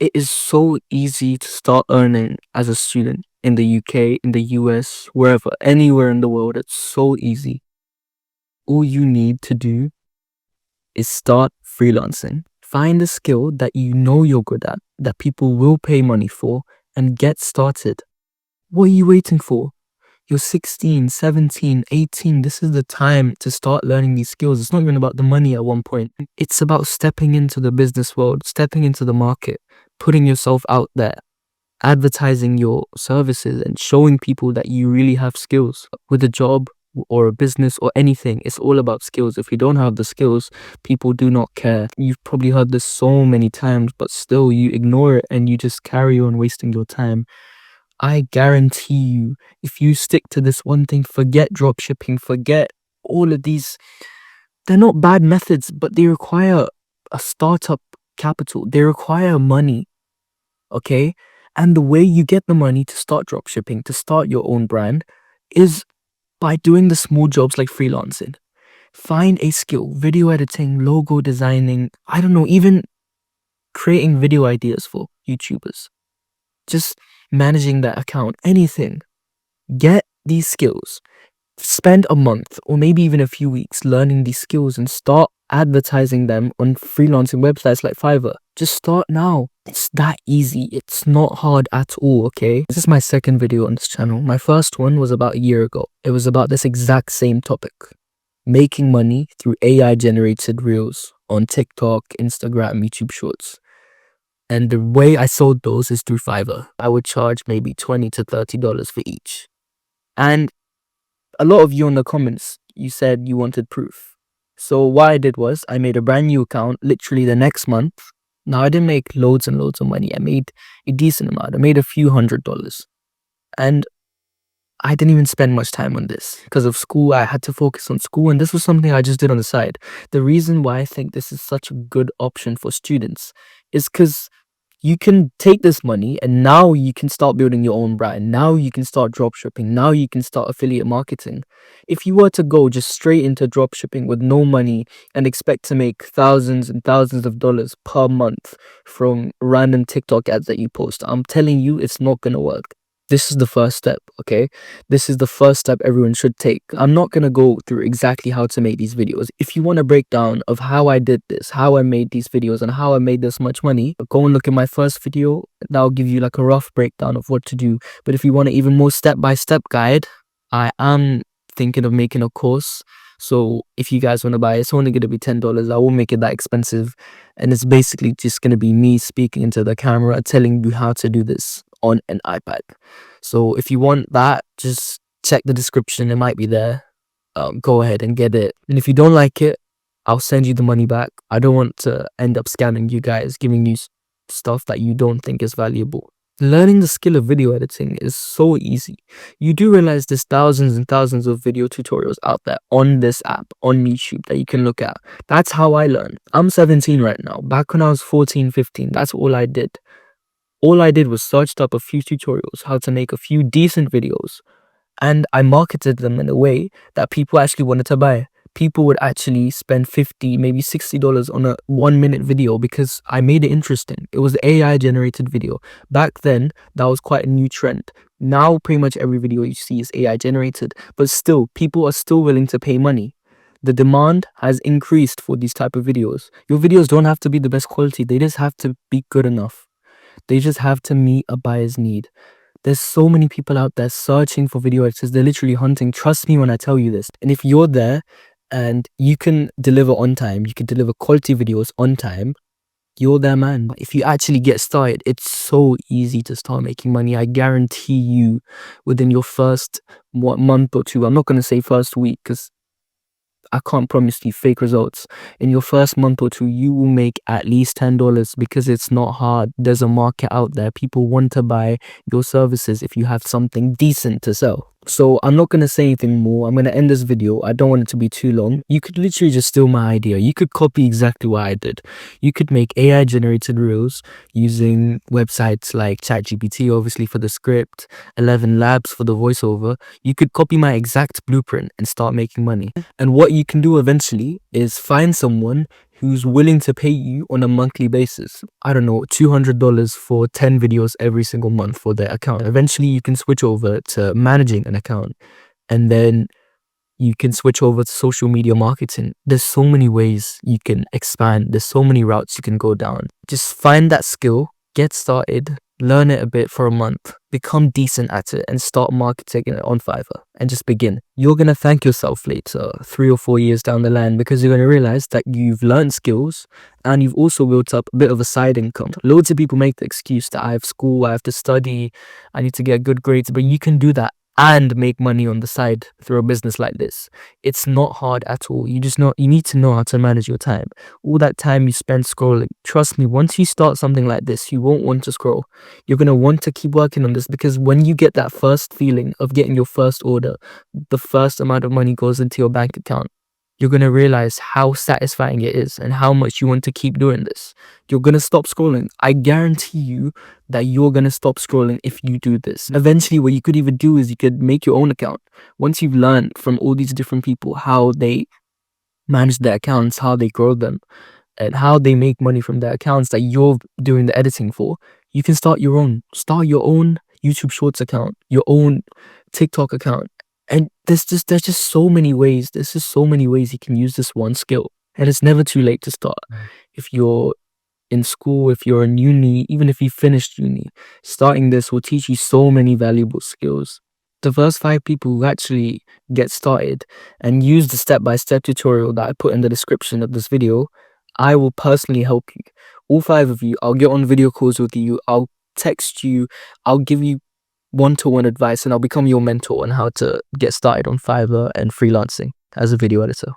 It is so easy to start earning as a student in the UK, in the US, wherever, anywhere in the world. It's so easy. All you need to do is start freelancing. Find a skill that you know you're good at, that people will pay money for, and get started. What are you waiting for? You're 16, 17, 18. This is the time to start learning these skills. It's not even about the money at one point. It's about stepping into the business world, stepping into the market, putting yourself out there, advertising your services and showing people that you really have skills. With a job or a business or anything, it's all about skills. If you don't have the skills, people do not care. You've probably heard this so many times, but still you ignore it and you just carry on wasting your time. I guarantee you, if you stick to this one thing, forget dropshipping, forget all of these. They're not bad methods, but they require a startup capital. They require money, okay? And the way you get the money to start dropshipping, to start your own brand, is by doing the small jobs like freelancing. Find a skill, video editing, logo designing, I don't know, even creating video ideas for YouTubers. Just managing that account, anything. Get these skills. Spend a month or maybe even a few weeks learning these skills and start advertising them on freelancing websites like Fiverr. Just start now. It's that easy. It's not hard at all, okay? This is my second video on this channel. My first one was about a year ago. It was about this exact same topic. Making money through AI generated reels on TikTok, Instagram, YouTube Shorts. And the way I sold those is through Fiverr. I would charge maybe $20 to $30 for each. And a lot of you in the comments, you said you wanted proof. So what I did was I made a brand new account literally the next month. Now I didn't make loads and loads of money. I made a decent amount. I made a few $100s. And I didn't even spend much time on this because of school. I had to focus on school and this was something I just did on the side. The reason why I think this is such a good option for students is because you can take this money and now you can start building your own brand. Now you can start dropshipping. Now you can start affiliate marketing. If you were to go just straight into dropshipping with no money and expect to make thousands and thousands of dollars per month from random TikTok ads that you post, I'm telling you, it's not going to work. This is the first step, okay? This is the first step everyone should take. I'm not going to go through exactly how to make these videos. If you want a breakdown of how I did this, how I made these videos, and how I made this much money, go and look at my first video. That'll give you like a rough breakdown of what to do. But if you want an even more step-by-step guide, I am thinking of making a course. So if you guys want to buy it, it's only going to be $10. I won't make it that expensive. And it's basically just going to be me speaking into the camera, telling you how to do this on an iPad. So if you want that, just check the description. It might be there. Go ahead and get it. And if you don't like it, I'll send you the money back. I don't want to end up scamming you guys, giving you stuff that you don't think is valuable. Learning the skill of video editing is so easy. You do realize there's thousands and thousands of video tutorials out there on this app, on YouTube, that you can look at. That's how I learned. I'm 17 right now. Back when I was 14, 15, that's all I did. All I did was searched up a few tutorials, how to make a few decent videos, and I marketed them in a way that people actually wanted to buy. People would actually spend $50, maybe $60 on a 1-minute video because I made it interesting. It was AI generated video. Back then, that was quite a new trend. Now, pretty much every video you see is AI generated, but still, people are still willing to pay money. The demand has increased for these type of videos. Your videos don't have to be the best quality. They just have to be good enough. They just have to meet a buyer's need. There's so many people out there searching for video editors. They're literally hunting. Trust me when I tell you this. And if you're there and you can deliver on time, you can deliver quality videos on time, you're there, man. But if you actually get started, it's so easy to start making money. I guarantee you within your first month or two, I'm not going to say first week because I can't promise you fake results. In your first month or two, you will make at least $10 because it's not hard. There's a market out there. People want to buy your services if you have something decent to sell. So I'm not going to say anything more. I'm going to end this video. I don't want it to be too long. You could literally just steal my idea. You could copy exactly what I did. You could make AI generated reels using websites like ChatGPT, obviously for the script, 11 Labs for the voiceover. You could copy my exact blueprint and start making money. And what you can do eventually is find someone who's willing to pay you on a monthly basis, I don't know, $200 for 10 videos every single month for their account. Eventually you can switch over to managing an account, and then you can switch over to social media marketing. There's so many ways you can expand. There's so many routes you can go down. Just find that skill, get started, learn it a bit for a month, become decent at it, and start marketing it on Fiverr, and just begin. You're going to thank yourself later, 3 or 4 years down the line, because you're going to realize that you've learned skills and you've also built up a bit of a side income. Loads of people make the excuse that I have school, I have to study, I need to get good grades, but you can do that and make money on the side through a business like this. It's not hard at all. You need to know how to manage your time. All that time you spend scrolling, trust me, once you start something like this, you won't want to scroll. You're going to want to keep working on this, because when you get that first feeling of getting your first order, the first amount of money goes into your bank account, you're going to realize how satisfying it is and how much you want to keep doing this. You're going to stop scrolling. I guarantee you that you're going to stop scrolling if you do this. Eventually, what you could even do is you could make your own account. Once you've learned from all these different people how they manage their accounts, how they grow them, and how they make money from their accounts that you're doing the editing for, you can start your own. Start your own YouTube Shorts account, your own TikTok account. And there's just so many ways. There's just so many ways you can use this one skill. And it's never too late to start. If you're in school, if you're in uni, even if you finished uni, starting this will teach you so many valuable skills. The first 5 people who actually get started and use the step-by-step tutorial that I put in the description of this video, I will personally help you. All 5 of you, I'll get on video calls with you, I'll text you, I'll give you one-to-one advice, and I'll become your mentor on how to get started on Fiverr and freelancing as a video editor.